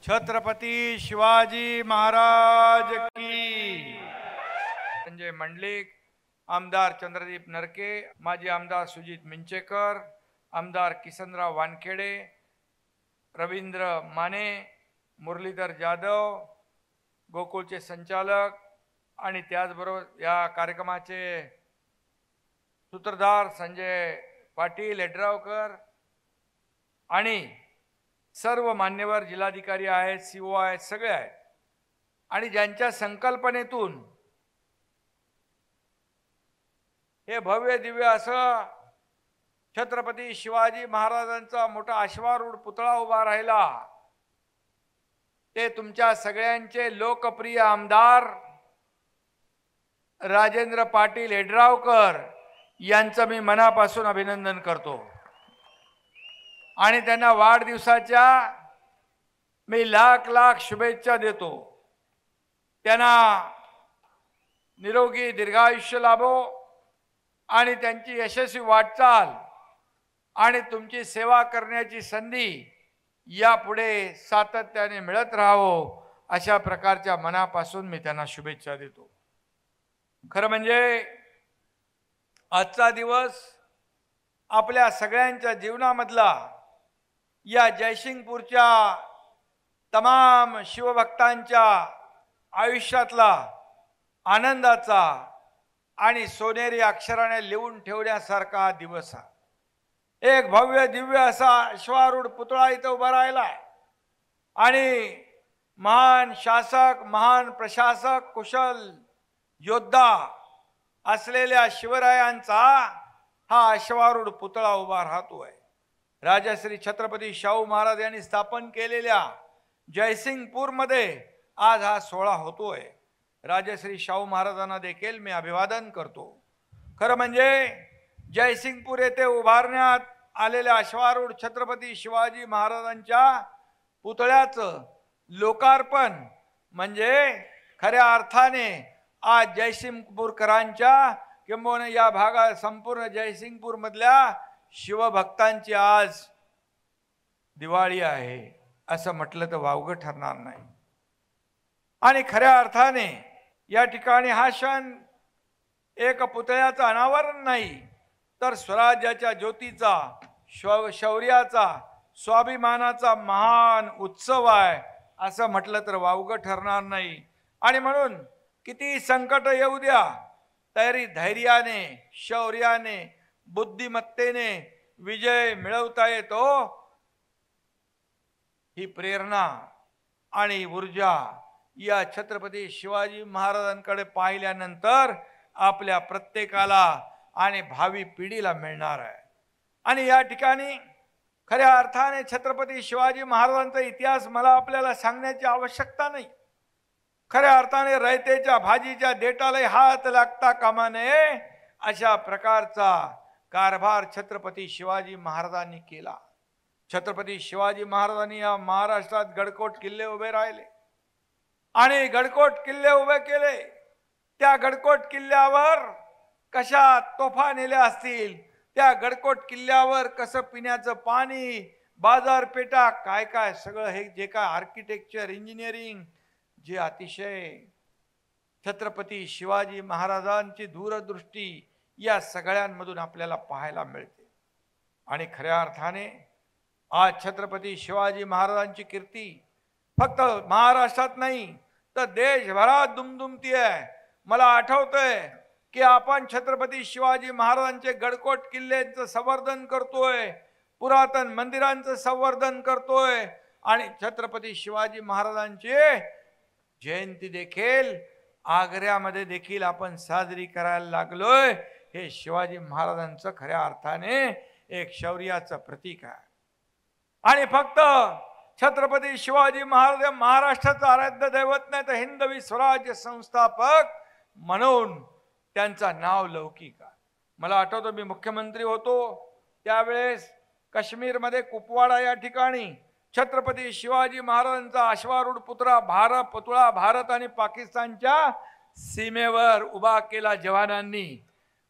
छत्रपती शिवाजी महाराज की। संजय मंडलिक, आमदार चंद्रदीप नरके, माजी आमदार सुजित मिंचेकर, आमदार किसनराव वानखेडे, रवींद्र माने, मुरलीधर जाधव, गोकुळचे संचालक आणि त्याचबरोबर या कार्यक्रमाचे सूत्रधार संजय पाटील हेडरावकर आणि सर्व मान्यवर जिल्हाधिकारी आहेत, सीओ आहेत, सगळे आहेत आणि ज्यांच्या संकल्पनेतून हे भव्य दिव्य असं छत्रपती शिवाजी महाराजांचा मोठा अश्वारूढ पुतळा उभा राहिला ते तुमच्या सगळ्यांचे लोकप्रिय आमदार राजेंद्र पाटील हेडरावकर यांचं मी मनापासून अभिनंदन करतो आणि त्यांना वाढदिवसाच्या मी लाख लाख शुभेच्छा देतो। त्यांना निरोगी दीर्घायुष्य लाभो आणि त्यांची यशस्वी वाटचाल आणि तुमची सेवा करण्याची संधी यापुढे सातत्याने मिळत राहावो अशा प्रकारच्या मनापासून मी त्यांना शुभेच्छा देतो। खरं म्हणजे आजचा दिवस आपल्या सगळ्यांच्या जीवनामधला या जयसिंगपूरच्या तमाम शिवभक्तांच्या आयुष्यातला आनंदाचा आणि सोनेरी अक्षराने लिहून ठेवण्यासारखा दिवस आहे। एक भव्य दिव्य असा अश्वारूढ पुतळा इथं उभा राहिला आणि महान शासक, महान प्रशासक, कुशल योद्धा असलेल्या शिवरायांचा हा अश्वारूढ पुतळा उभा राहतोय। राजश्री छत्रपती शाहू महाराज यांनी स्थापन केलेल्या जयसिंगपूरमध्ये आज हा सोहळा होतोय। राजश्री शाहू महाराजांना देखील मी अभिवादन करतो। खरं म्हणजे जयसिंगपूर येथे उभारण्यात आलेल्या अश्वारूढ छत्रपती शिवाजी महाराजांच्या पुतळ्याचं लोकार्पण म्हणजे खऱ्या अर्थाने आज जयसिंगपूरकरांच्या किंबहुना या भागात संपूर्ण जयसिंगपूर मधल्या शिवभक्तांची आज दिवाळी आहे असं म्हटलं तर वावगं ठरणार नाही। आणि खऱ्या अर्थाने या ठिकाणी हा क्षण एक पुतळ्याचं अनावरण नाही तर स्वराज्याच्या ज्योतीचा, शौर्याचा, स्वाभिमानाचा महान उत्सव आहे असं म्हटलं तर वावगं ठरणार नाही। आणि म्हणून किती संकट येऊ द्या तरी धैर्याने, शौर्याने, बुद्धिमत्तेने विजय मिळवता येतो ही प्रेरणा आणि ऊर्जा या छत्रपती शिवाजी महाराजांकडे पाहिल्यानंतर आपल्या प्रत्येकाला आणि भावी पिढीला मिळणार आहे। आणि या ठिकाणी खऱ्या अर्थाने छत्रपती शिवाजी महाराजांचा इतिहास मला आपल्याला सांगण्याची आवश्यकता नाही। खऱ्या अर्थाने रयतेच्या भाजीच्या देठाला हात लागता कामा नये अशा प्रकारचा कारभार छत्रपती शिवाजी महाराजांनी केला। छत्रपती शिवाजी महाराजांनी या महाराष्ट्रात गडकोट किल्ले उभे राहिले आणि गडकोट किल्ले उभे केले। त्या गडकोट किल्ल्यावर कशा तोफा नेल्या असतील, त्या गडकोट किल्ल्यावर कसं पिण्याचं पाणी, बाजारपेठा, काय काय सगळं हे जे काय आर्किटेक्चर, इंजिनिअरिंग जे अतिशय छत्रपती शिवाजी महाराजांची दूरदृष्टी या सगळ्यांमधून आपल्याला पाहायला मिळते। आणि खऱ्या अर्थाने आज छत्रपती शिवाजी महाराजांची कीर्ती फक्त महाराष्ट्रात नाही तर देशभरात दुमदुमती आहे। मला आठवतंय की आपण छत्रपती शिवाजी महाराजांचे गडकोट किल्ल्यांचं संवर्धन करतोय, पुरातन मंदिरांचं संवर्धन करतोय आणि छत्रपती शिवाजी महाराजांची जयंती देखील आग्र्यामध्ये देखील आपण साजरी करायला लागलोय। हे शिवाजी महाराजांचं खऱ्या अर्थाने एक शौर्याचं प्रतीक आहे। आणि फक्त छत्रपती शिवाजी महाराज महाराष्ट्राचं आराध्य दैवत नाही तर हिंदवी स्वराज्य संस्थापक म्हणून त्यांचं नाव लौकिक आहे। मला आठवतं मी मुख्यमंत्री होतो त्यावेळेस काश्मीरमध्ये कुपवाडा या ठिकाणी छत्रपती शिवाजी महाराजांचा अश्वारूढ पुतळा भारत आणि पाकिस्तानच्या सीमेवर उभा केला जवानांनी।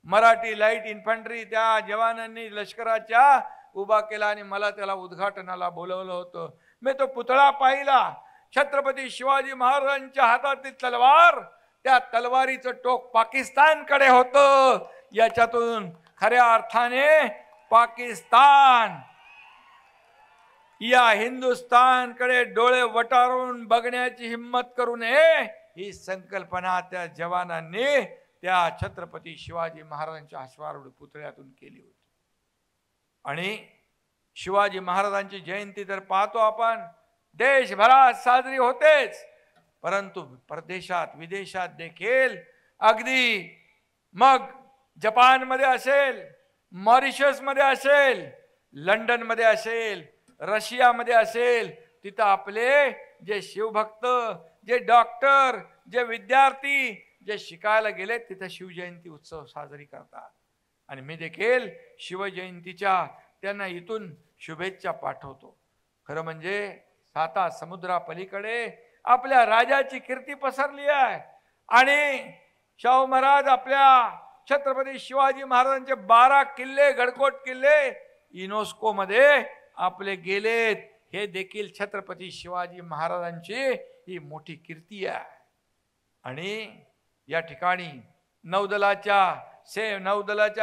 मराठी लाईट इन्फंट्री त्या जवानांनी लष्कराच्या उभा केला आणि मला त्याला उद्घाटनाला बोलवलं होतं। मी तो पुतळा पाहिला छत्रपती शिवाजी महाराजांच्या हातातील तलवार, त्या तलवारीचं टोक पाकिस्तानकडे होतं. याच्यातून खऱ्या अर्थाने पाकिस्तान या हिंदुस्थानकडे डोळे वटारून बघण्याची हिम्मत करू नये, ही संकल्पना त्या जवानांनी त्या छत्रपती शिवाजी महाराजांच्या अश्वारूढ पुतळ्यातून केली होती. आणि शिवाजी महाराजांची जयंती तर पाहतो आपण, देशभरात साजरी होतेच, परंतु परदेशात विदेशात देखील, अगदी मग जपानमध्ये असेल, मॉरिशसमध्ये असेल, लंडनमध्ये असेल, रशियामध्ये असेल, तिथं आपले जे शिवभक्त, जे डॉक्टर, जे विद्यार्थी, जे शिकायला गेले, तिथं शिवजयंती उत्सव साजरी करतात. आणि मी देखील शिवजयंतीच्या त्यांना इथून शुभेच्छा पाठवतो. खरं म्हणजे 7 समुद्रापलीकडे आपल्या राजाची कीर्ती पसरली आहे. आणि शाहू महाराज आपल्या छत्रपती शिवाजी महाराजांचे 12 किल्ले, गडकोट किल्ले युनेस्को मध्ये आपले गेलेत. हे देखील छत्रपती शिवाजी महाराजांची ही मोठी कीर्ती आहे. आणि या ठिकाणी नौदलाच्या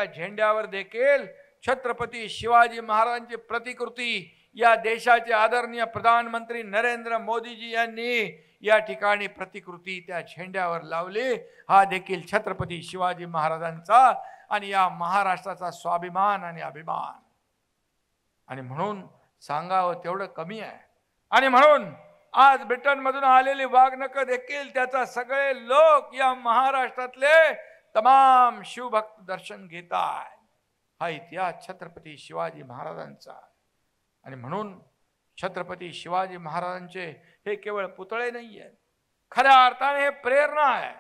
झेंड्यावर देखील छत्रपती शिवाजी महाराजांची प्रतिकृती या देशाचे आदरणीय प्रधानमंत्री नरेंद्र मोदीजी यांनी या ठिकाणी प्रतिकृती त्या झेंड्यावर लावली. हा देखील छत्रपती शिवाजी महाराजांचा आणि या महाराष्ट्राचा स्वाभिमान आणि अभिमान. आणि म्हणून सांगावं तेवढं कमी आहे. आणि म्हणून आज ब्रिटनमधून आलेली वाघनख देखील त्याचा सगळे लोक या महाराष्ट्रातले तमाम शिवभक्त दर्शन घेतात. हा इतिहास छत्रपती शिवाजी महाराजांचा. आणि म्हणून छत्रपती शिवाजी महाराजांचे हे केवळ पुतळे नाही आहेत, खऱ्या अर्थाने हे प्रेरणा आहे,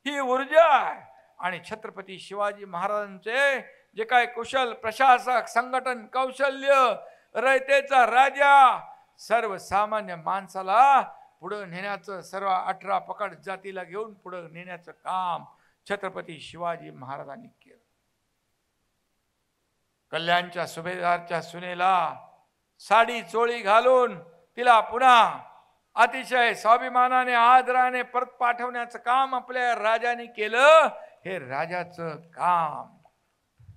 ही ऊर्जा आहे. आणि छत्रपती शिवाजी महाराजांचे जे काय कुशल प्रशासक, संघटन कौशल्य, रयतेचा राजा, सर्वसामान्य माणसाला पुढे नेण्याचं, सर्व 18 पकड जातीला घेऊन पुढे नेण्याचं काम छत्रपती शिवाजी महाराजांनी केलं. कल्याणच्या सुभेदारच्या सुनेला साडी चोळी घालून तिला पुन्हा अतिशय स्वाभिमानाने, आदराने परत पाठवण्याचं काम आपल्या राजाने केलं. हे राजाचं काम,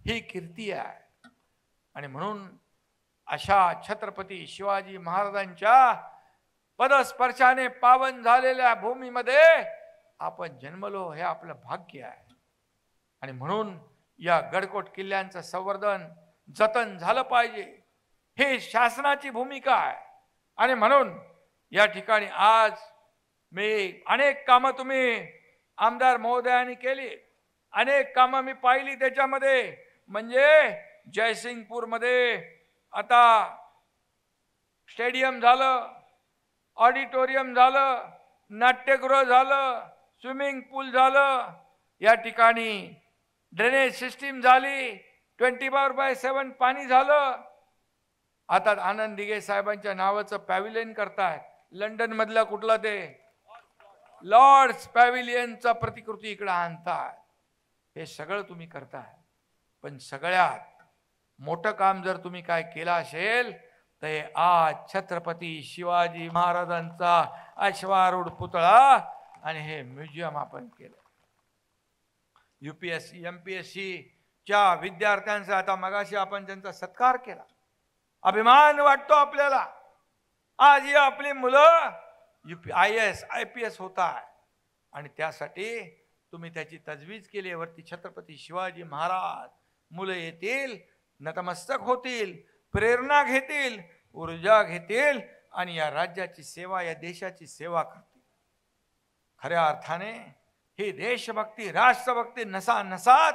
ही कीर्ती आहे. आणि म्हणून अशा छत्रपती शिवाजी महाराजांच्या पदस्पर्शाने पावन झालेल्या भूमीमध्ये आपण जन्मलो, हे आपलं भाग्य आहे. आणि म्हणून या गडकोट किल्ल्यांचं संवर्धन, जतन झालं पाहिजे, हे शासनाची भूमिका आहे. आणि म्हणून या ठिकाणी आज मी अनेक कामं, तुम्ही आमदार महोदयांनी केली, अनेक कामं मी पाहिली. त्याच्यामध्ये म्हणजे जयसिंगपूरमध्ये आता स्टेडियम झालं, ऑडिटोरियम झालं, नाट्यगृह झालं, स्विमिंग पूल झालं, या ठिकाणी ड्रेनेज सिस्टीम झाली, 24/7 पाणी झालं. आता आनंद दिघे साहेबांच्या नावाचं पॅव्हिलियन करतायत. लंडन मधला कुठला ते लॉर्ड्स पॅव्हिलियनचा प्रतिकृती इकडे आणताय. हे सगळं तुम्ही करताय. पण सगळ्यात मोठं काम जर तुम्ही काय केलं असेल तर आज छत्रपती शिवाजी महाराजांचा अश्वारूढ पुतळा आणि हे म्युझियम आपण केलं. UPSC MPSC च्या विद्यार्थ्यांचा आता मगाशी आपण त्यांचा सत्कार केला. अभिमान वाटतो आपल्याला. आज ही आपली मुलं IAS IPS होत आहे. आणि त्यासाठी तुम्ही त्याची तजवीज केली. वरती छत्रपती शिवाजी महाराज, मुलं येतील, नतमस्तक होतील, प्रेरणा घेतील, ऊर्जा घेतील आणि या राज्याची सेवा, या देशाची सेवा करतील. खऱ्या अर्थाने ही देशभक्ती, राष्ट्रभक्ती नसानसात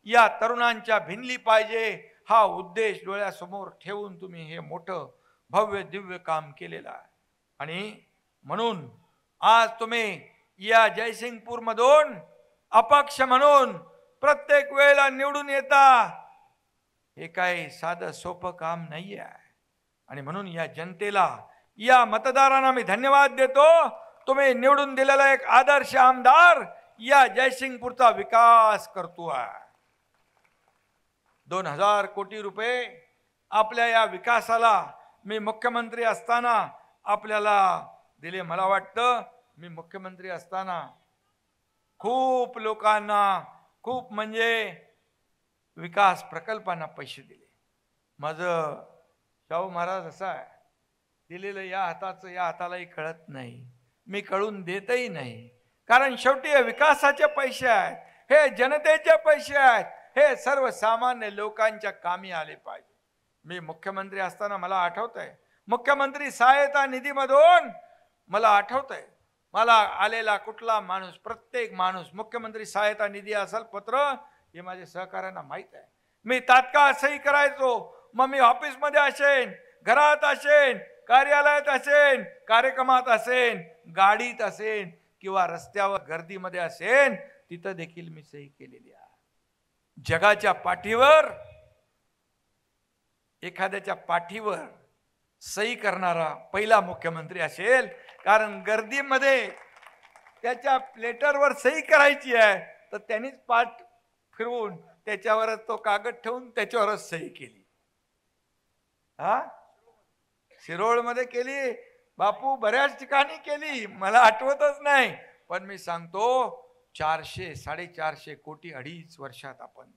या तरुणांच्या भिनली पाहिजे. हा उद्देश डोळ्यासमोर ठेवून तुम्ही हे मोठं भव्य दिव्य काम केलेलं आहे. आणि म्हणून आज तुम्ही या जयसिंगपूर मधून अपक्ष म्हणून प्रत्येक वेळेला निवडून येता. हे काही साधं सोपं काम नाही आहे. आणि म्हणून या जनतेला, या मतदारांना मी धन्यवाद देतो. तुम्ही निवडून दिलेला एक आदर्श आमदार या जयसिंगपूरचा विकास करतो आहे. 2000 कोटी रुपये आपल्या या विकासाला मी मुख्यमंत्री असताना आपल्याला दिले. मला वाटतं मी मुख्यमंत्री असताना खूप लोकांना खूप म्हणजे विकास प्रकल्पांना पैसे दिले. माझं शाहू महाराज असा आहे, दिलेलं या हाताचं या हातालाही कळत नाही, मी कळून देतही नाही. कारण शेवटी हे विकासाचे पैसे आहेत, हे जनतेचे पैसे आहेत, हे सर्वसामान्य लोकांच्या कामी आले पाहिजे. मी मुख्यमंत्री असताना मला आठवतंय, मुख्यमंत्री सहायता निधीमधून मला आठवतंय, मला आलेला कुठला माणूस, प्रत्येक माणूस मुख्यमंत्री सहायता निधी असेल पत्र, हे माझ्या सहकाऱ्यांना माहित आहे. मी तात्काळ सही करायचो. मग मी ऑफिसमध्ये असेन, घरात असेन, कार्यालयात असेन, कार्यक्रमात असेन, गाडीत असेन किंवा रस्त्यावर गर्दीमध्ये असेन, तिथं देखील मी सही केलेली आहे. जगाच्या पाठीवर, एखाद्याच्या पाठीवर सही करणारा पहिला मुख्यमंत्री असेल. कारण गर्दीमध्ये त्याच्या लेटरवर सही करायची आहे, तर त्यांनीच पाठ फिरवून त्याच्यावरच तो कागद ठेवून त्याच्यावरच सही केली. हा, शिरोळमध्ये केली, बापू बऱ्याच ठिकाणी केली, मला आठवतच नाही. पण मी सांगतो 400-450 कोटी 2.5 वर्षात आपण.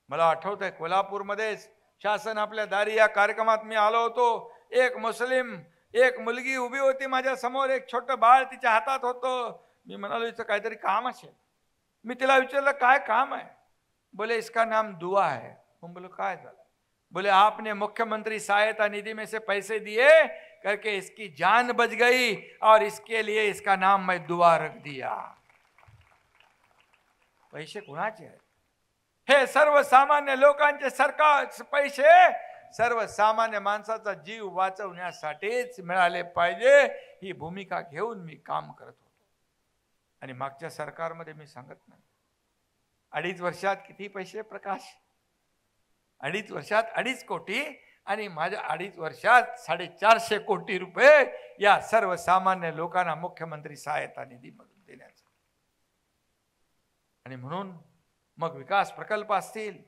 मला आठवतंय कोल्हापूरमध्ये शासन आपल्या दारी या कार्यक्रमात मी आलो होतो. एक मुस्लिम एक मुलगी उभी होती माझ्या समोर, एक छोटं बाळ तिच्या हातात होतं. मी म्हणालो हिचं काहीतरी काम असेल. मी तिला विचारलं काय काम है? बोले इसका नाम दुआ है. मैं बोलो काय झालं? बोले आपने मुख्यमंत्री सहायता निधि में से पैसे दिए करके इसकी जान बच गई और इसके लिए इसका नाम मैं दुआ रख दिया. पैसे कोणाचे आहेत? हे सर्वसामान्य लोकांचे सरकार पैसे सर्वसामान्य माणसाचा जीव वाचवण्यासाठीच मिळाले पाहिजे, ही भूमिका घेऊन मी काम करत होतो. आणि मागच्या सरकारमध्ये मी सांगत नाही 2.5 वर्षात किती पैसे प्रकाश? 2.5 वर्षात 2.5 कोटी आणि माझ्या 2.5 वर्षात 450 कोटी रुपये या सर्वसामान्य लोकांना मुख्यमंत्री सहायता निधीमधून देण्याचं. आणि म्हणून मग विकास प्रकल्प असतील,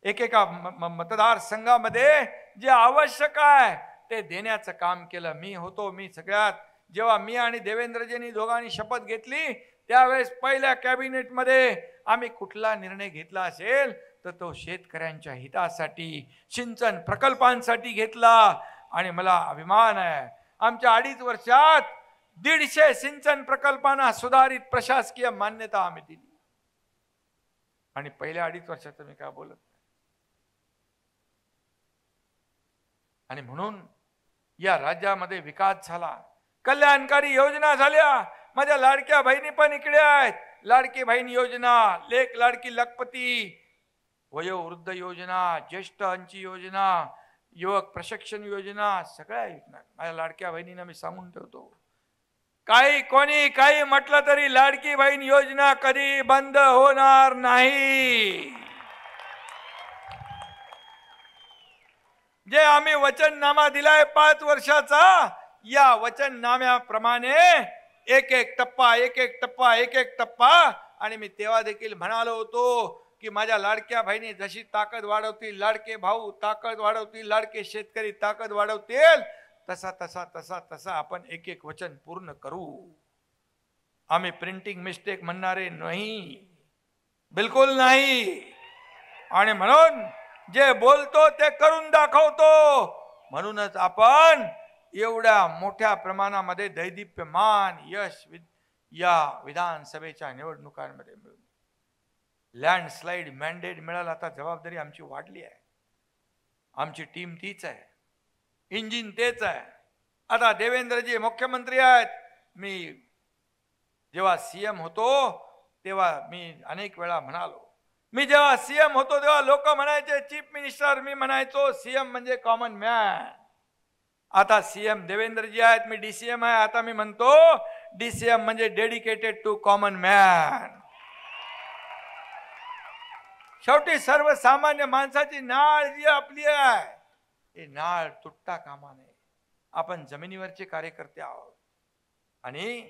एकेका मतदारसंघामध्ये जे आवश्यक आहे ते देण्याचं काम केलं. मी सगळ्यात जेव्हा मी आणि देवेंद्रजींनी दोघांनी शपथ घेतली त्यावेळेस पहिल्या कॅबिनेटमध्ये आम्ही कुठला निर्णय घेतला असेल तर तो शेतकऱ्यांच्या हितासाठी, सिंचन प्रकल्पांसाठी घेतला. आणि मला अभिमान आहे आमच्या 2.5 वर्षात 150 सिंचन प्रकल्पांना सुधारित प्रशासकीय मान्यता आम्ही दिली. आणि पहिल्या 2.5 वर्षात मी काय बोलत नाही. आणि म्हणून या राज्यामध्ये विकास झाला, कल्याणकारी योजना झाल्या. माझ्या लाडक्या बहिणी पण इकडे आहेत. लाडकी बहीण योजना, लेक लाडकी लखपती, वयोवृद्ध योजना, ज्येष्ठांची योजना, युवक प्रशिक्षण योजना, सगळ्या योजना माझ्या लाडक्या बहिणींना मी सांगून ठेवतो. कोणी काही म्हटलं तरी लाडकी बहीण योजना कधी बंद होणार नाही. जे आम्ही वचननामा दिलाय 5 वर्षाचा, या वचननाम्याप्रमाणे एक एक टप्पा. आणि मी तेव्हा देखील म्हणालो होतो की माझ्या लाडक्या बहिणी जशी ताकद वाढवतील, लाडके भाऊ ताकद वाढवतील, लाडके शेतकरी ताकद वाढवतील, तसा आपण एक एक वचन पूर्ण करू. आम्ही प्रिंटिंग मिस्टेक म्हणणारे नाही, बिलकुल नाही. आणि म्हणून जे बोलतो ते करून दाखवतो. म्हणूनच आपण एवढ्या मोठ्या प्रमाणामध्ये दैदिप्यमान यश या विधानसभेच्या निवडणुकांमध्ये मिळून लँडस्लाइड मॅन्डेट मिळाला. आता जबाबदारी आमची वाढली आहे. आमची टीम तीच आहे, इंजिन तेच आहे. आता देवेंद्रजी मुख्यमंत्री आहेत. मी जेव्हा सीएम होतो तेव्हा मी अनेक वेळा म्हणालो, मी जेव्हा सीएम होतो तेव्हा लोक म्हणायचे चीफ मिनिस्टर, मी म्हणायचो सीएम म्हणजे कॉमन मॅन. आता सीएम देवेंद्रजी आहेत, मी डीसीएम आहे. आता मी म्हणतो डीसीएम म्हणजे डेडिकेटेड टू कॉमन मॅन. शेवटी सर्वसामान्य माणसाची नाळ जी आपली आहे, हे नाळ तुटता कामा नये. आपण जमिनीवरचे कार्यकर्ते आहोत आणि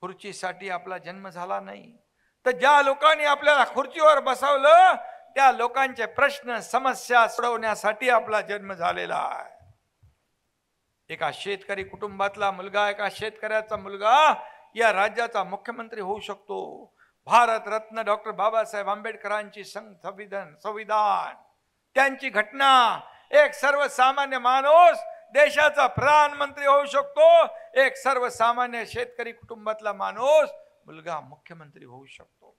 खुर्चीसाठी आपला जन्म झाला नाही. तर ज्या लोकांनी आपल्याला खुर्चीवर बसवलं त्या लोकांचे प्रश्न समस्या सोडवण्यासाठी आपला जन्म झालेला आहे. एका शेतकरी कुटुंबातला मुलगा, एका शेतकऱ्याचा मुलगा या राज्याचा मुख्यमंत्री होऊ शकतो. भारत रत्न डॉक्टर बाबासाहेब आंबेडकरांची संविधान, त्यांची घटना, एक सर्वसामान्य माणूस देशाचा प्रधानमंत्री होऊ शकतो. एक सर्वसामान्य शेतकरी कुटुंबातला माणूस मुलगा मुख्यमंत्री होऊ शकतो.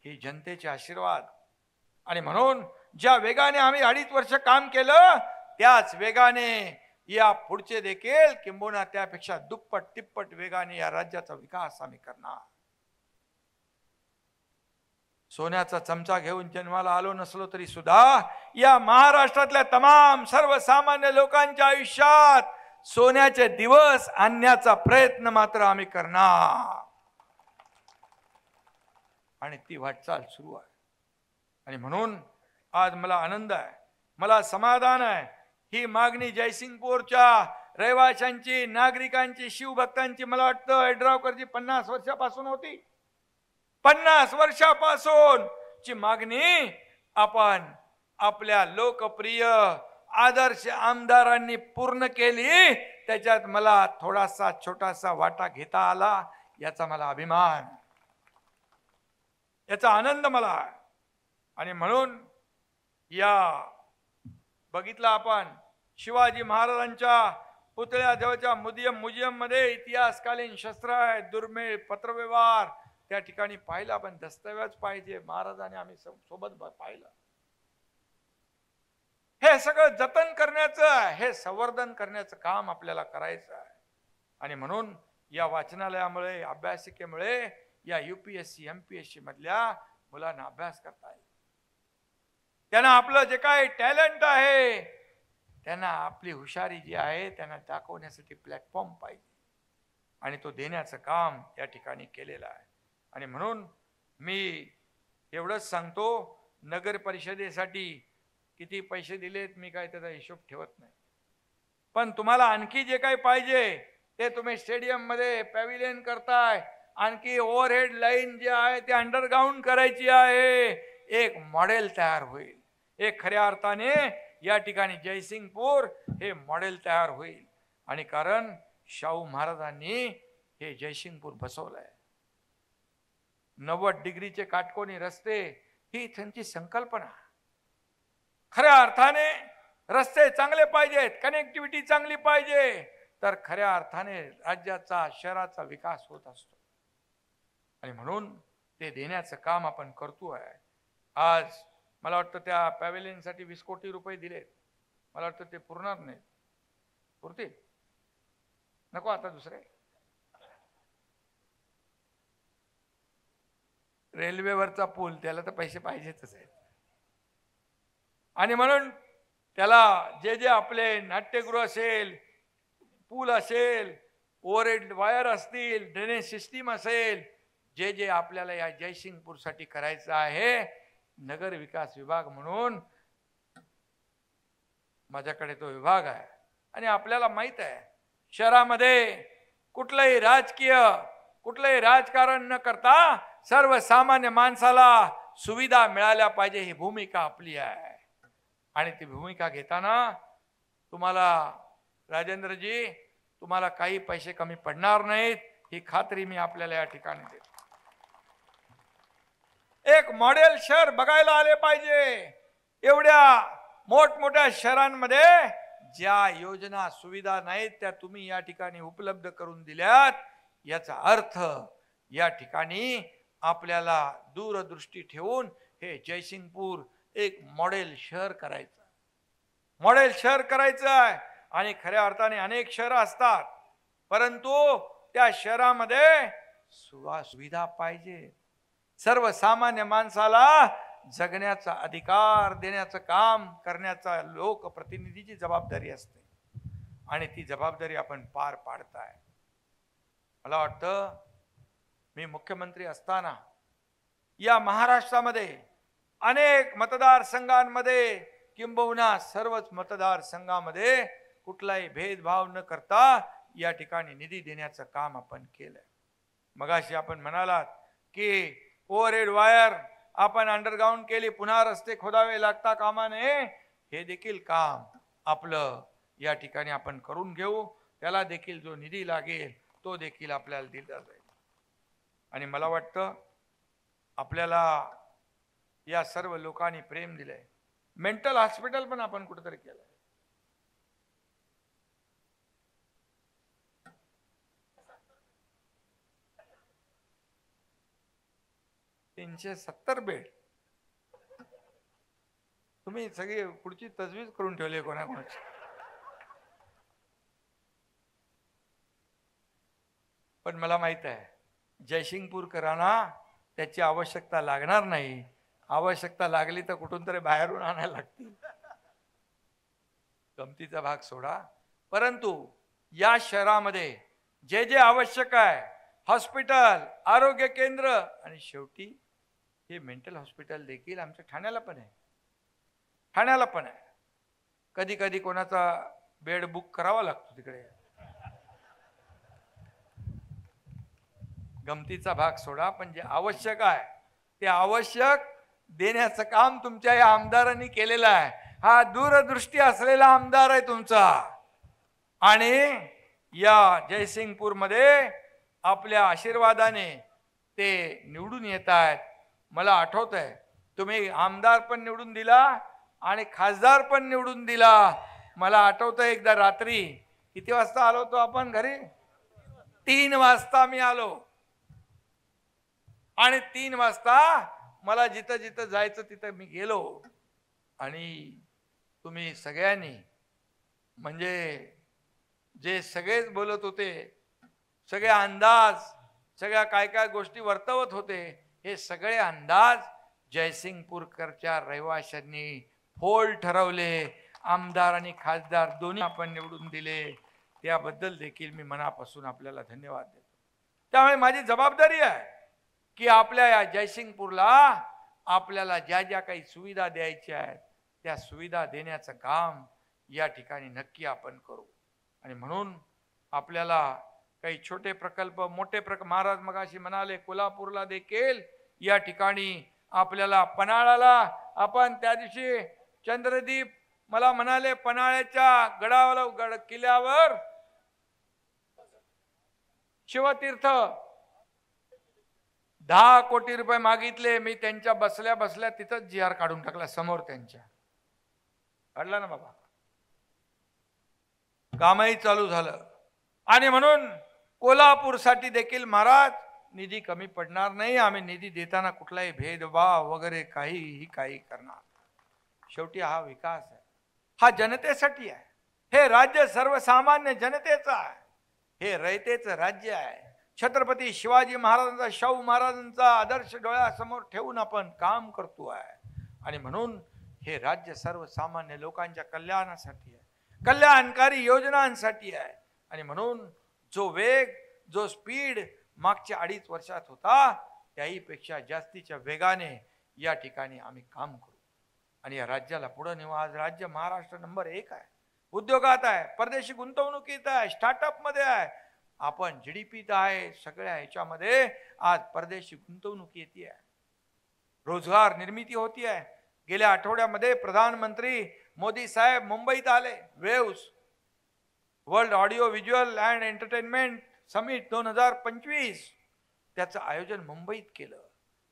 हे जनतेचे आशीर्वाद. आणि म्हणून ज्या वेगाने आम्ही 2.5 वर्ष काम केलं, त्याच वेगाने या पुढचे देखील किंबहुना त्यापेक्षा दुप्पट तिप्पट वेगाने या राज्याचा विकास आम्ही करणार. सोन्याचा चमचा घेऊन जन्माला आलो नसलो तरी सुद्धा या महाराष्ट्रातल्या तमाम सर्वसामान्य लोकांच्या आयुष्यात सोन्याचे दिवस आणण्याचा प्रयत्न मात्र आम्ही करणार. आणि ती वाटचाल सुरू आहे. आणि म्हणून आज मला आनंद आहे, मला समाधान आहे. ही मागणी जयसिंगपूरच्या रहिवाशांची, नागरिकांची, शिवभक्तांची, मला वाटतं यड्रावकरची 50 वर्षापासून होती. 50 वर्षापासून ची मागणी आपण आपल्या लोकप्रिय आदर्श आमदारांनी पूर्ण केली. त्याच्यात मला थोडासा छोटासा वाटा घेता आला, याचा मला अभिमान, याचा आनंद मला आहे. आणि म्हणून या बघितलं आपण शिवाजी महाराजांच्या पुतळ्याजवळच्या म्युझियम मध्ये इतिहासकालीन शस्त्र आहे, दुर्मिळ पत्रव्यवहार त्या ठिकाणी पाहिलं आपण. दस्तऐवज पाहिजे, महाराजांनी आम्ही सोबत पाहिलं. हे सगळं जतन करण्याचं, हे संवर्धन करण्याचं काम आपल्याला करायचं आहे. आणि म्हणून या वाचनालयामुळे, अभ्यासिकेमुळे या UPSC MPSC मधल्या मुलांना अभ्यास करता येईल. त्यांना आपलं जे काही टॅलेंट आहे, त्यांना आपली हुशारी जी आहे त्यांना दाखवण्यासाठी प्लॅटफॉर्म पाहिजे. आणि तो देण्याचं काम या ठिकाणी केलेलं आहे. आणि म्हणून मी एवढंच सांगतो, नगर परिषदेसाठी किती पैसे दिलेत मी काय त्याचा हिशोब ठेवत नाही. पण तुम्हाला आणखी जे काही पाहिजे ते तुम्ही स्टेडियम मध्ये पॅव्हिलियन करताय, आणखी ओव्हरहेड लाईन जे आहे ते अंडरग्राउंड करायची आहे. एक मॉडेल तयार होईल. एक खऱ्या अर्थाने या ठिकाणी जयसिंगपूर हे मॉडेल तयार होईल. आणि कारण शाहू महाराजांनी हे जयसिंगपूर बसवलंय. 90 डिग्रीचे काटकोनी रस्ते ही त्यांची संकल्पना. खऱ्या अर्थाने रस्ते चांगले पाहिजेत, कनेक्टिव्हिटी चांगली पाहिजे, तर खऱ्या अर्थाने राज्याचा, शहराचा विकास होत असतो. आणि म्हणून ते देण्याचं काम आपण करतोय. आज मला वाटतं त्या पॅव्हिलियनसाठी 20 कोटी रुपये दिलेत. मला वाटतं ते पुरणार नाहीत. पुरतील? नको आता दुसरे. रेल्वेवरचा पूल, त्याला तर पैसे पाहिजेतच आहेत. आणि म्हणून त्याला जे आपले नाट्यगृह असेल, पूल असेल, ओव्हरहेड वायर असतील, ड्रेनेज सिस्टीम असेल, जे आपल्याला या जयसिंगपूरसाठी करायचं आहे, नगर विकास विभाग म्हणून माझ्याकडे तो विभाग आहे. आणि आपल्याला माहित आहे, शहरामध्ये कुठलंही राजकारण न करता सर्वसामान्य माणसाला सुविधा मिळाल्या पाहिजे, ही भूमिका आपली आहे. आणि ती भूमिका घेताना तुम्हाला राजेंद्रजी, तुम्हाला काही पैसे कमी पडणार नाहीत, ही खात्री मी आपल्याला या ठिकाणी देतो. एक मॉडेल शहर बघायला आले पाहिजे. एवढ्या मोठमोठ्या शहरांमध्ये ज्या योजना सुविधा नाहीत त्या तुम्ही या ठिकाणी उपलब्ध करून दिल्यात, याचा अर्थ या ठिकाणी आपल्याला दूरदृष्टी ठेवून हे जयसिंगपूर एक मॉडेल शहर करायचं, मॉडेल शहर करायचं आहे. आणि खऱ्या अर्थाने अनेक शहरं असतात, परंतु त्या शहरामध्ये सुविधा पाहिजे. सर्वसामान्य माणसाला जगण्याचा अधिकार देण्याचं काम करण्याचा लोकप्रतिनिधीची जबाबदारी असते. आणि ती जबाबदारी आपण पार पाडताय. मला वाटतं मी मुख्यमंत्री असताना या महाराष्ट्रामध्ये अनेक मतदारसंघांमध्ये, किंबहुना सर्वच मतदारसंघामध्ये कुठलाही भेदभाव न करता या ठिकाणी निधी देण्याचं काम आपण केलंय. मगाशी आपण म्हणालात की ओव्हरहेड वायर आपण अंडरग्राउंड केली, पुन्हा रस्ते खोदावे लागता कामा नये. हे देखील काम आपलं या ठिकाणी आपण करून घेऊ. त्याला देखील जो निधी लागेल तो देखील आपल्याला दिला जाईल. आणि मला वाटतं आपल्याला या सर्व लोकांनी प्रेम दिलंय. मेंटल हॉस्पिटल पण आपण कुठेतरी केलंय. $370 बेड. तुम्ही सगळी पुढची तजवीज करून ठेवली कोणाकोणाची. पण मला माहित आहे जयसिंगपूरकरांना त्याची आवश्यकता लागणार नाही. आवश्यकता लागली तर कुठून तरी बाहेरून आणायला लागतील. गमतीचा भाग सोडा, परंतु या शहरामध्ये जे जे आवश्यक आहे, हॉस्पिटल, आरोग्य केंद्र आणि शेवटी हे मेंटल हॉस्पिटल देखील आमच्या ठाण्याला पण आहे. ठाण्याला पण आहे. कधी कधी कोणाचा बेड बुक करावा लागतो तिकडे. गमतीचा भाग सोडा, पण जे आवश्यक आहे ते आवश्यक देण्याचं काम तुमच्या या आमदारांनी केलेलं आहे. हा दूरदृष्टी असलेला आमदार आहे तुमचा. आणि या जयसिंगपूरमध्ये आपल्या आशीर्वादाने ते निवडून येत आहेत. मला आठवत आहे तुम्ही आमदार पण निवडून दिला आणि खासदार पण निवडून दिला. मला आठवतं एकदा रात्री किती वाजता आलो होतो आपण घरी? 3 वाजता मी आलो. आणि 3 वाजता मला जिथं जिथं जायचं तिथं मी गेलो. आणि तुम्ही सगळ्यांनी म्हणजे जे सगळेच बोलत होते, सगळे अंदाज, सगळ्या काय काय गोष्टी वर्तवत होते, हे सगळे अंदाज जयसिंगपूरकरच्या रहिवाशांनी फोल ठरवले. आमदार आणि खासदार दोन्ही आपण निवडून दिले. त्याबद्दल देखील मी मनापासून आपल्याला धन्यवाद देतो. त्यामुळे माझी जबाबदारी आहे की आपल्या या जयसिंगपूरला आपल्याला ज्या ज्या काही सुविधा द्यायच्या आहेत त्या सुविधा देण्याचं काम या ठिकाणी नक्की आपण करू. आणि म्हणून आपल्याला काही छोटे प्रकल्प, मोठे महाराज मगाशी म्हणाले कोल्हापूरला देखील या ठिकाणी आपल्याला, पन्हाळाला आपण त्या दिवशी चंद्रदीप मला म्हणाले पन्हाळ्याच्या गडावर किल्ल्यावर शिवतीर्थ 10 कोटी रुपये मागितले. मी त्यांच्या बसल्या बसल्या तिथंच GR काढून टाकला समोर त्यांच्या. काढला ना बाबा. कामही चालू झालं. आणि म्हणून कोल्हापूरसाठी देखील महाराज निधी कमी पडणार नाही. आम्ही निधी देताना कुठलाही भेदभाव वगैरे काही करणार. शेवटी हा विकास आहे, हा जनतेसाठी आहे. हे राज्य सर्वसामान्य जनतेचं आहे. हे रयतेचं राज्य आहे. छत्रपती शिवाजी महाराजांचा, शाहू महाराजांचा आदर्श डोळ्यासमोर ठेवून आपण काम करतो आहे. आणि म्हणून हे राज्य सर्वसामान्य लोकांच्या कल्याणासाठी आहे, कल्याणकारी योजनांसाठी आहे. आणि म्हणून जो वेग, जो स्पीड मागच्या 2.5 वर्षात होता त्याही पेक्षा जास्तीच्या वेगाने या ठिकाणी आम्ही काम करू आणि या राज्याला पुढे नेऊ. आज राज्य महाराष्ट्र नंबर 1 आहे. उद्योगात आहे, परदेशी गुंतवणुकीत आहे, स्टार्टअप मध्ये आहे, आपण GDPत आहे. सगळ्या ह्याच्यामध्ये आज परदेशी गुंतवणूक येते आहे, रोजगार निर्मिती होती आहे. गेल्या आठवड्यामध्ये प्रधानमंत्री मोदी साहेब मुंबईत आले. Waves world audio visual and entertainment summit 2025 त्याचं आयोजन मुंबईत केलं.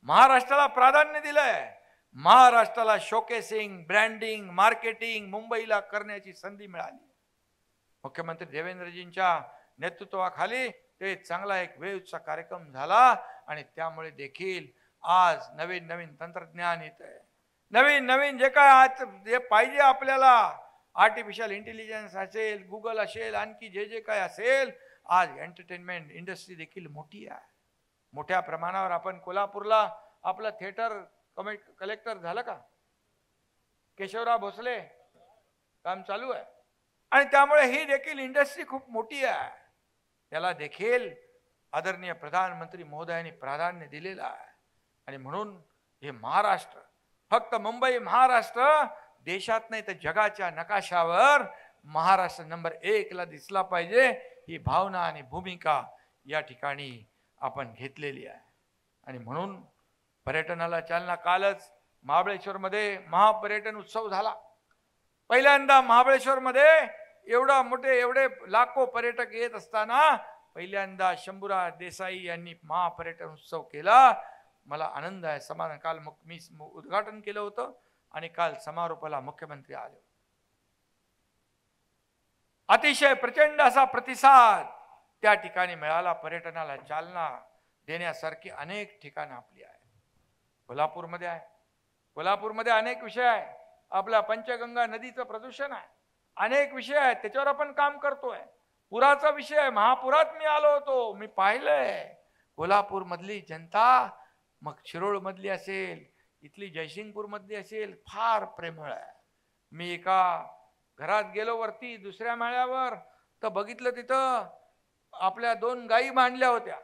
महाराष्ट्राला प्राधान्य दिलंय. महाराष्ट्राला शोकेसिंग, ब्रँडिंग, मार्केटिंग मुंबईला करण्याची संधी मिळाली. मुख्यमंत्री देवेंद्रजींच्या नेतृत्वाखाली ते चांगला एक वेव्हचा कार्यक्रम झाला आणि त्यामुळे देखील आज नवीन नवीन तंत्रज्ञान येत आहे. नवीन नवीन जे काय आज जे पाहिजे आपल्याला, आर्टिफिशियल इंटेलिजन्स असेल, गुगल असेल, आणखी जे जे काय असेल, आज एंटरटेनमेंट इंडस्ट्री देखील मोठी आहे. मोठ्या प्रमाणावर आपण कोल्हापूरला आपलं थिएटर कलेक्टर झालं का? केशवराव भोसले काम चालू आहे. आणि त्यामुळे ही देखील इंडस्ट्री खूप मोठी आहे. त्याला देखील आदरणीय प्रधानमंत्री महोदयांनी प्राधान्य दिलेलं आहे. आणि म्हणून हे महाराष्ट्र, फक्त मुंबई महाराष्ट्र देशात नाही तर जगाच्या नकाशावर महाराष्ट्र नंबर 1 ला दिसला पाहिजे, ही भावना आणि भूमिका या ठिकाणी आपण घेतलेली आहे. आणि म्हणून पर्यटनाला चालना. कालच महाबळेश्वर मध्ये महापर्यटन उत्सव झाला. पहिल्यांदा महाबळेश्वर मध्ये एवढा मोठे एवढे लाखो पर्यटक येत असताना पहिल्यांदा शंभूराज देसाई यांनी महापर्यटन उत्सव केला. मला आनंद आहे, समाधान. काल मी उद्घाटन केलं होतं आणि काल समारोपाला मुख्यमंत्री आले. अतिशय प्रचंड असा प्रतिसाद त्या ठिकाणी मिळाला. पर्यटनाला चालना देण्यासारखी अनेक ठिकाणं आपली आहे. कोल्हापूरमध्ये आहे. कोल्हापूरमध्ये अनेक विषय आहे. आपला पंचगंगा नदीचं प्रदूषण आहे, अनेक विषय आहेत, त्याच्यावर आपण काम करतोय. पुराचा विषय आहे, महापुरात मी आलो होतो, मी पाहिलंय. कोल्हापूर मधली जनता, मग शिरोळ मधली असेल, इथली जयसिंगपूर मधली असेल, फार प्रेमळ आहे. मी एका घरात गेलो वरती दुसऱ्या माळ्यावर, तर बघितलं तिथं आपल्या 2 गायी बांधल्या होत्या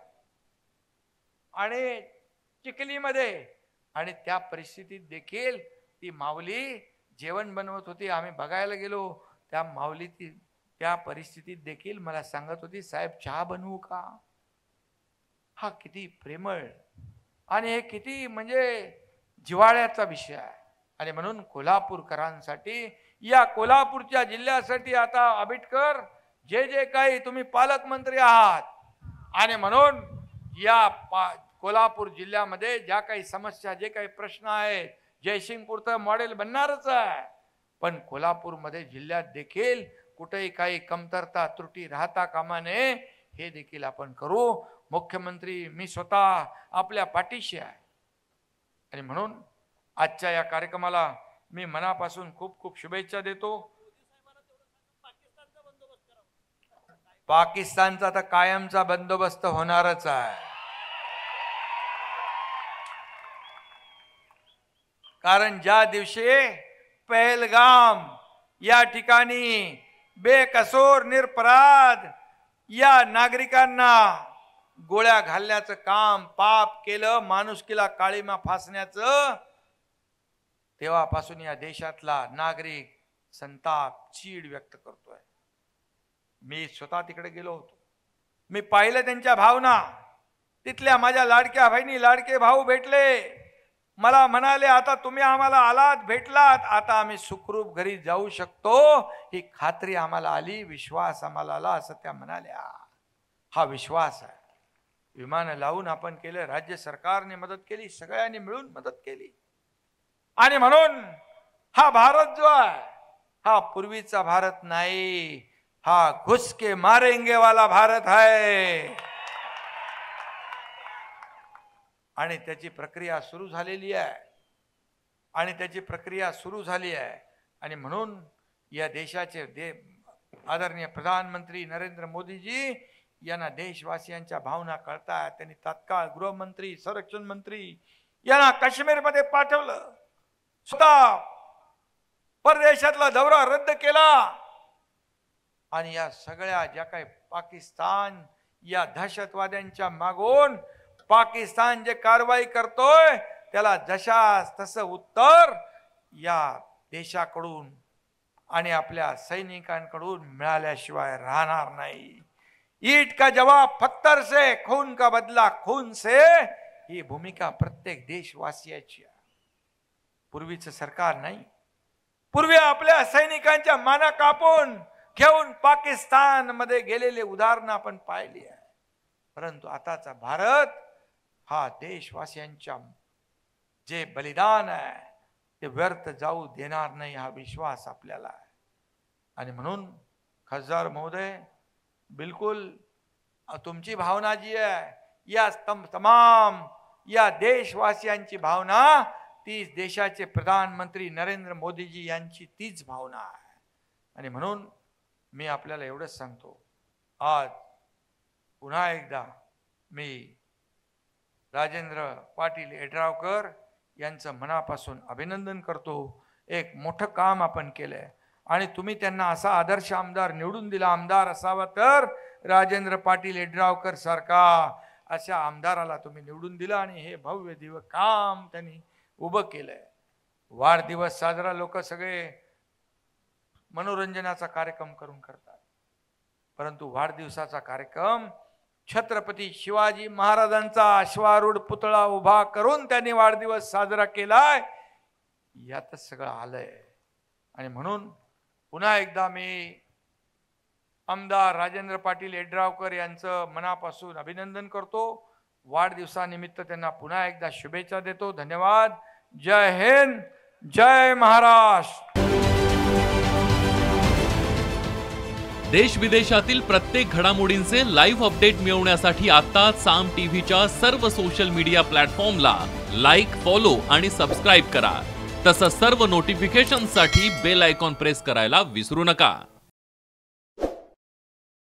आणि चिखलीमध्ये, आणि त्या परिस्थितीत देखील ती माऊली जेवण बनवत होती. आम्ही बघायला गेलो, त्या माऊली त्या परिस्थितीत देखील मला सांगत होती, साहेब चहा बनवू का? हा किती प्रेमळ आणि हे किती म्हणजे जिव्हाळ्याचा विषय आहे. आणि म्हणून कोल्हापूरकरांसाठी, या कोल्हापूरच्या जिल्ह्यासाठी आता आंबेडकर जे जे काही तुम्ही पालकमंत्री आहात, आणि म्हणून या कोल्हापूर जिल्ह्यामध्ये ज्या काही समस्या, जे काही प्रश्न आहेत, जयसिंगपूरचं मॉडेल बनणारच आहे, पण कोल्हापूरमध्ये जिल्ह्यात देखील कुठेही काही कमतरता त्रुटी राहता कामा नये, हे देखील आपण करू. मुख्यमंत्री मी स्वतः आपल्या पाठीशी आहे. आणि म्हणून आजच्या या कार्यक्रमाला मी मनापासून खूप खूप शुभेच्छा देतो. पाकिस्तानचा तर कायमचा बंदोबस्त होणारच आहे, कारण ज्या दिवशी पहलगाम या ठिकाणी बेकसूर निरपराध या नागरिकांना गोळ्या घालण्याचं काम, पाप केलं, माणुसकीला काळीमा फासण्याचं, तेव्हापासून या देशातला नागरिक संताप, चीड व्यक्त करतोय. मी स्वतः तिकडे गेलो होतो, मी पाहिलं त्यांच्या भावना. तिथल्या माझ्या लाडक्या बहिणी, लाडके भाऊ भेटले, मला म्हणाले, आता तुम्ही आम्हाला आलात, भेटलात, आता आम्ही सुखरूप घरी जाऊ शकतो, ही खात्री आम्हाला आली, विश्वास आम्हाला आला, असं त्या म्हणाल्या. हा विश्वास आहे. विमान लावून आपण केलं, राज्य सरकारने मदत केली, सगळ्यांनी मिळून मदत केली. आणि म्हणून हा भारत जो आहे, हा पूर्वीचा भारत नाही, हा घुस के मारेंगे वाला भारत है. आणि त्याची प्रक्रिया सुरू झालेली आहे, आणि त्याची प्रक्रिया सुरू झाली आहे. आणि म्हणून या देशाचे आदरणीय प्रधानमंत्री नरेंद्र मोदीजी यांना देशवासियांच्या भावना कळतात. त्यांनी तात्काळ गृहमंत्री, संरक्षण मंत्री यांना काश्मीरमध्ये पाठवलं, स्वतः परदेशातला दौरा रद्द केला. आणि या सगळ्या ज्या काही पाकिस्तान या दहशतवाद्यांच्या मागून पाकिस्तान जे कारवाई करतोय, त्याला जशास तसं उत्तर या देशाकडून आणि आपल्या सैनिकांकडून मिळाल्याशिवाय राहणार नाही. ईट का जवाब पत्थर से, खून का बदला खून से, ही भूमिका प्रत्येक देशवासियाची आहे. पूर्वीचं सरकार नाही. पूर्वी आपल्या सैनिकांच्या माना कापून घेऊन पाकिस्तान मध्ये गेलेले उदाहरणं आपण पाहिली आहे. परंतु आताचा भारत हा देशवासियांच्या जे बलिदान आहे ते व्यर्थ जाऊ देणार नाही, हा विश्वास आपल्याला आहे. आणि म्हणून खासदार महोदय, बिलकुल तुमची भावना जी आहे, या तमाम या देशवासियांची भावना, ती देशाचे प्रधानमंत्री नरेंद्र मोदीजी यांची तीच भावना आहे. आणि म्हणून मी आपल्याला एवढंच सांगतो, आज पुन्हा एकदा मी राजेंद्र पाटील यड्रावकर यांचं मनापासून अभिनंदन करतो. एक मोठं काम आपण केलंय आणि तुम्ही त्यांना असा आदर्श आमदार निवडून दिला. आमदार असावा तर राजेंद्र पाटील यड्रावकर सारखा अशा आमदाराला तुम्ही निवडून दिला आणि हे भव्य दिव्य काम त्यांनी उभं केलंय. वाढदिवस साजरा लोक सगळे मनोरंजनाचा कार्यक्रम करून करतात, परंतु वाढदिवसाचा कार्यक्रम छत्रपती शिवाजी महाराजांचा अश्वारूढ पुतळा उभा करून त्यांनी वाढदिवस साजरा केलाय. यातच सगळं आलंय. आणि म्हणून पुन्हा एकदा मी आमदार राजेंद्र पाटील यड्रावकर यांचं मनापासून अभिनंदन करतो. वाढदिवसानिमित्त त्यांना पुन्हा एकदा शुभेच्छा देतो. धन्यवाद. जय हिंद, जय महाराष्ट्र. देश विदेशातील प्रत्येक घडामोडींचे लाईव्ह अपडेट मिळवण्यासाठी आता साम टीव्हीच्या सर्व सोशल मीडिया प्लॅटफॉर्मला लाईक, फॉलो आणि सबस्क्राईब करा. तसंच सर्व नोटिफिकेशनसाठी बेल आयकॉन प्रेस करायला विसरू नका.